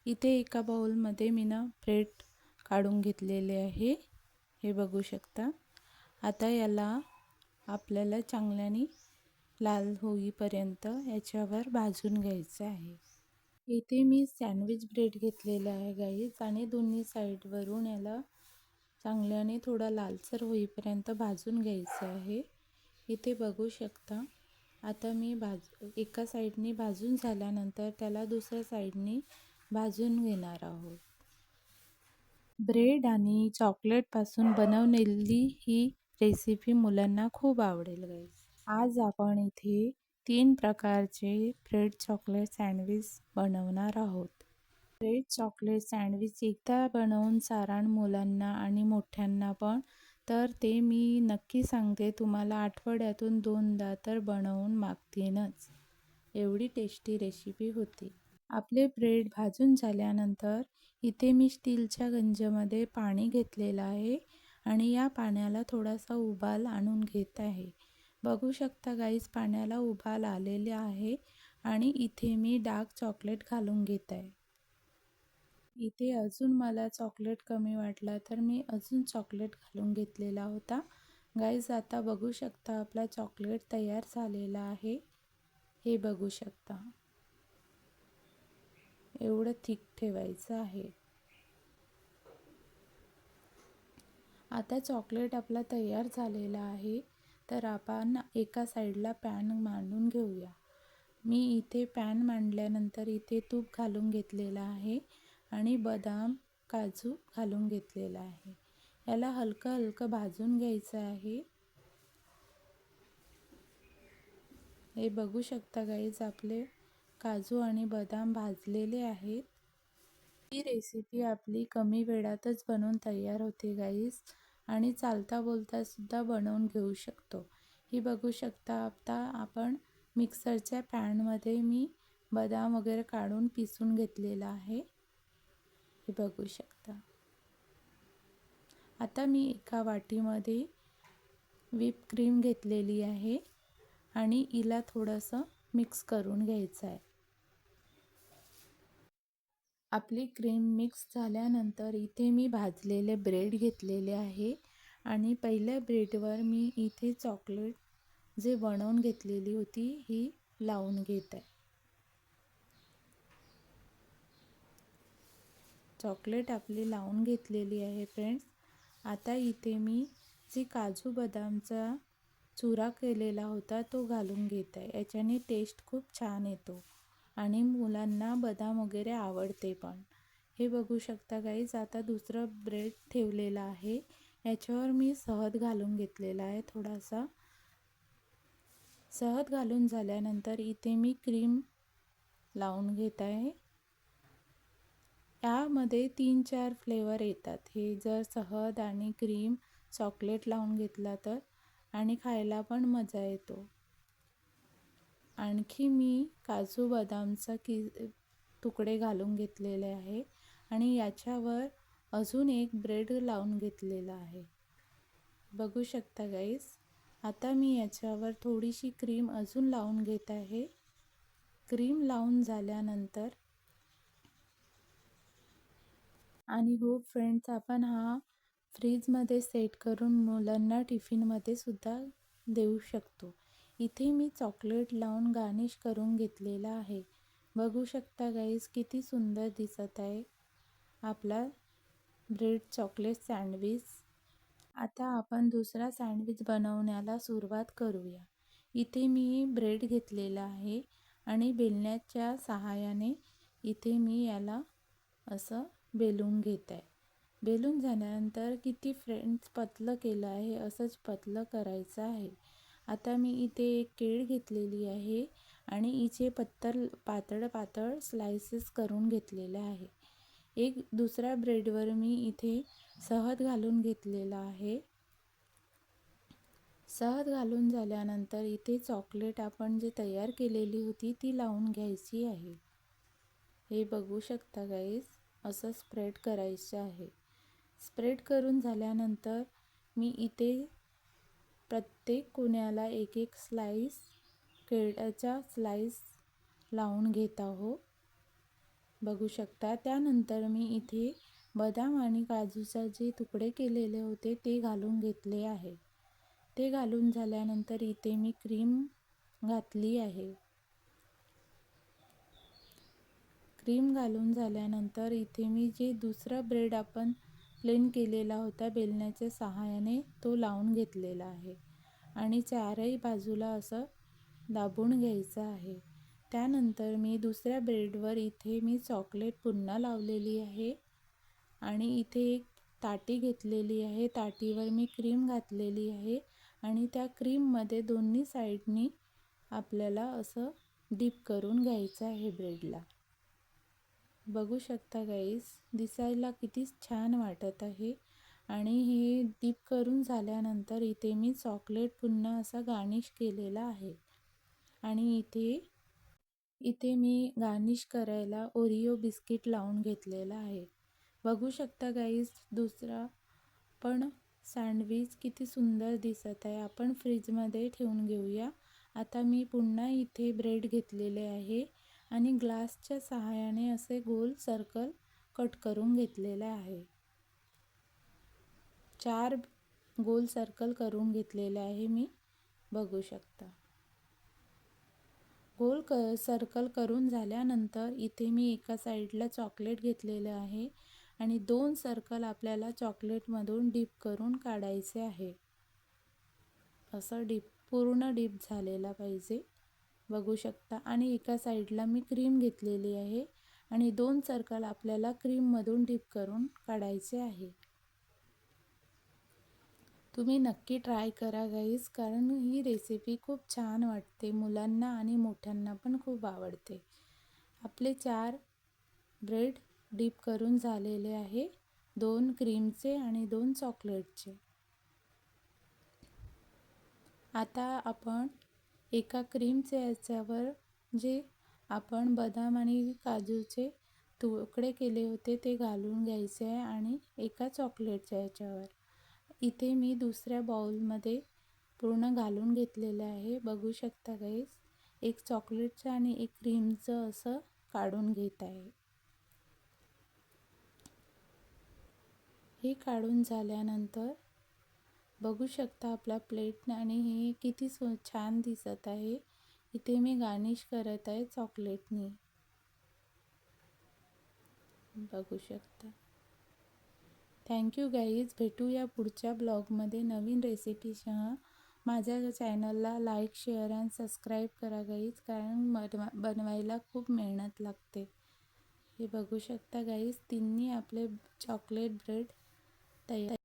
इथे एका बाउलमध्ये मी ब्रेड काढून घेतलेले आहे, हे बघू शकता. आता याला आपल्याला चांगल्याने लाल होईपर्यंत याच्यावर भाजून घ्यायचं आहे. इथे मी सँडविच ब्रेड घेतलेला आहे गाईज, आणि दोन्ही साईडवरून याला चांगल्याने थोडा लालसर होईपर्यंत भाजून घ्यायचं आहे. इथे बघू शकता. आता मी एका साईडने भाजून झाल्यानंतर त्याला दुसऱ्या साईडने भाजून घेणार आहोत. ब्रेड आणि चॉकलेटपासून बनवलेली ही रेसिपी मुलांना खूप आवडेल गाईज. आज आपण इथे 3 प्रकारचे ब्रेड चॉकलेट सँडविच बनवणार आहोत. ब्रेड चॉकलेट सँडविच एकदा बनवून सारण मुलांना आणि मोठ्यांना पण, तर ते मी नक्की सांगते तुम्हाला आठवड्यातून 2दा तर बनवून मागतीनच. एवढी टेस्टी रेसिपी होती. आपले ब्रेड भाजून झाल्यानंतर इथे मी स्टीलच्या गंजमध्ये पाणी घेतलेलं आहे आणि या पाण्याला थोडासा उबाल आणून घेत आहे. बघू शकता गाईज, पाण्याला उबाल आलेले आहे आणि इथे मी डार्क चॉकलेट घालून घेत आहे. इथे अजून मला चॉकलेट कमी वाटला तर मी अजून चॉकलेट घालून घेतलेला होता. गाईज, आता बघू शकता आपला चॉकलेट तयार झालेला आहे, हे बघू शकता. एवढं थिक ठेवायचं आहे. आता चॉकलेट आपला तयार झालेला आहे, तर आपण एका साईडला पॅन मांडून घेऊया. मी इथे पॅन मांडल्यानंतर इथे तूप घालून घेतलेलं आहे आणि बदाम काजू घालून घेतलेला आहे. याला हलकं हलकं भाजून घ्यायचं आहे. हे बघू शकता गाईज, आपले काजू आणि बदाम भाजलेले आहेत. ही रेसिपी आपली कमी वेळातच बनवून तयार होते गाईज, आणि चालता बोलता सुद्धा बनवून घेऊ शकतो. ही बघू शकता. आता आपण मिक्सरच्या पॅनमध्ये मी बदाम वगैरे काढून पिसून घेतलेला आहे, हे बघू शकता. आता मी एका वाटीमध्ये व्हिप क्रीम घेतलेली आहे आणि हिला थोडंसं मिक्स करून घ्यायचं आहे. आपली क्रीम मिक्स झाल्यानंतर इथे मी भाजलेले ब्रेड घेतलेले आहे आणि पहिल्या ब्रेडवर मी इथे चॉकलेट जे बनवून घेतलेली होती ही लावून घेत आहे. चॉकलेट आपली लावून घेतलेली आहे फ्रेंड्स. आता इथे मी जे काजू बदामचा चुरा केलेला होता तो घालून घेत आहे. याच्याने टेस्ट खूप छान येतो आणि मुलांना बदाम वगैरे आवडते पण. हे बघू शकता गाईज. आता दुसरं ब्रेड ठेवलेला आहे, याच्यावर मी शहद घालून घेतलेला आहे थोडासा. शहद घालून झाल्यानंतर इथे मी क्रीम लावून घेत आहे. यामध्ये 3-4 फ्लेवर येतात. हे जर शहद आणि क्रीम चॉकलेट लावून घेतला तर, आणि खायला पण मजा येतो. आणखी मी काजू बदामचा तुकडे घालून घेतलेले आहे आणि याच्यावर अजून एक ब्रेड लावून घेतलेला आहे, बघू शकता गाईज. आता मी याच्यावर थोडीशी क्रीम अजून लावून घेत आहे. क्रीम लावून झाल्यानंतर, आणि हो फ्रेंड्स, आपण हा फ्रीजमध्ये सेट करून मुलांना टिफिनमध्ये सुद्धा देऊ शकतो. इथे मी चॉकलेट लावून गार्निश करून घेतलेला आहे, बघू शकता गाईज, किती सुंदर दिसत आहे आपला ब्रेड चॉकलेट सँडविच. आता आपण दुसरा सँडविच बनवण्याला सुरुवात करूया. इथे मी ब्रेड घेतलेला आहे आणि बेलण्याच्या सहाय्याने इथे मी याला असं बेलून घेत आहे. बेलून झाल्यानंतर किती फ्रेंड्स पतलं केलं आहे, असंच पतलं करायचं आहे. आता मी इथे एक केळ घेतलेली आहे आणि हिचे पातळ पातळ स्लाइसेस करून घेतलेले आहे. एक दुसऱ्या ब्रेडवर मी इथे शहद घालून घेतलेला आहे. शहद घालून झाल्यानंतर इथे चॉकलेट आपण जे तयार केलेली होती ती लावून घ्यायची आहे. हे बघू शकता गाईज, असं स्प्रेड करायचं आहे. स्प्रेड करून झाल्यानंतर मी इथे प्रत्येक कोण्याला एक एक स्लाइस केळ्याचा स्लाइस लावून घेत आहो, बघू शकता. त्यानंतर मी इथे बदाम आणि काजूचे जे तुकडे केलेले होते ते घालून घेतले आहे. ते घालून झाल्यानंतर इथे मी क्रीम घातली आहे. क्रीम घालून झाल्यानंतर इथे मी जे दुसरा ब्रेड आपण प्लेन केलेला होता बेलण्याच्या सहाय्याने तो लावून घेतलेला आहे आणि चारही बाजूला असं दाबून घ्यायचं आहे. त्यानंतर मी दुसऱ्या ब्रेडवर इथे मी चॉकलेट पुन्हा लावलेली आहे आणि इथे एक ताटी घेतलेली आहे. ताटीवर मी क्रीम घातलेली आहे आणि त्या क्रीममध्ये दोन्ही साईडनी आपल्याला असं डीप करून घ्यायचं आहे ब्रेडला. बघू शकता गाईस, दिसायला किती छान वाटत आहे. आणि हे डीप करून झाल्यानंतर इथे मी चॉकलेट पुन्हा असा गार्निश केलेला आहे आणि इथे मी गार्निश करायला ओरिओ बिस्किट लावून घेतलेला आहे. बघू शकता गाईस, दुसरा पण सँडविच किती सुंदर दिसत आहे. आपण फ्रीजमध्ये ठेवून घेऊया. आता मी पुन्हा इथे ब्रेड घेतलेले आहे आणि ग्लासच्या सहाय्याने असे गोल सर्कल कट करून घेतलेले आहे. 4 गोल सर्कल करून घेतलेले आहे मी. बघू शकता. गोल सर्कल करून झाल्यानंतर इथे मी एका साईडला चॉकलेट घेतलेले आहे आणि 2 सर्कल आपल्याला चॉकलेटमधून डीप करून काढायचे आहे. असं पूर्ण डीप झालेला पाहिजे. बघू शकता. आणि एका साईडला मी क्रीम घेतलेली आहे आणि 2 सर्कल आपल्याला क्रीममधून डीप करून काढायचे आहे. तुम्ही नक्की ट्राय करा गाईस, कारण ही रेसिपी खूप छान वाटते. मुलांना आणि मोठ्यांना पण खूप आवडते. आपले 4 ब्रेड डीप करून झालेले आहे, 2 क्रीमचे आणि 2 चॉकलेटचे. आता आपण एका क्रीमच्या याच्यावर जे आपण बदाम आणि काजूचे तुकडे केले होते ते घालून घ्यायचे आहे आणि एका चॉकलेटच्या याच्यावर इथे मी दुसऱ्या बाउलमध्ये पूर्ण घालून घेतलेलं आहे. बघू शकता गाईस, एक चॉकलेटचं आणि एक क्रीमचं असं काढून घेत आहे. हे काढून झाल्यानंतर बघू शकता आपला प्लेट आणि हे किती छान दिसत आहे. इथे मी गार्निश करत आहे चॉकलेटनी. बघू शकता. Thank you guys. भेटूया पुढच्या ब्लॉगमध्ये नवीन रेसिपीसह. माझ्या चॅनलला लाईक, शेअर आणि सबस्क्राईब करा गाईज, कारण बनवायला खूप मेहनत लागते. हे बघू शकता गाईज, तिन्ही आपले चॉकलेट ब्रेड तयार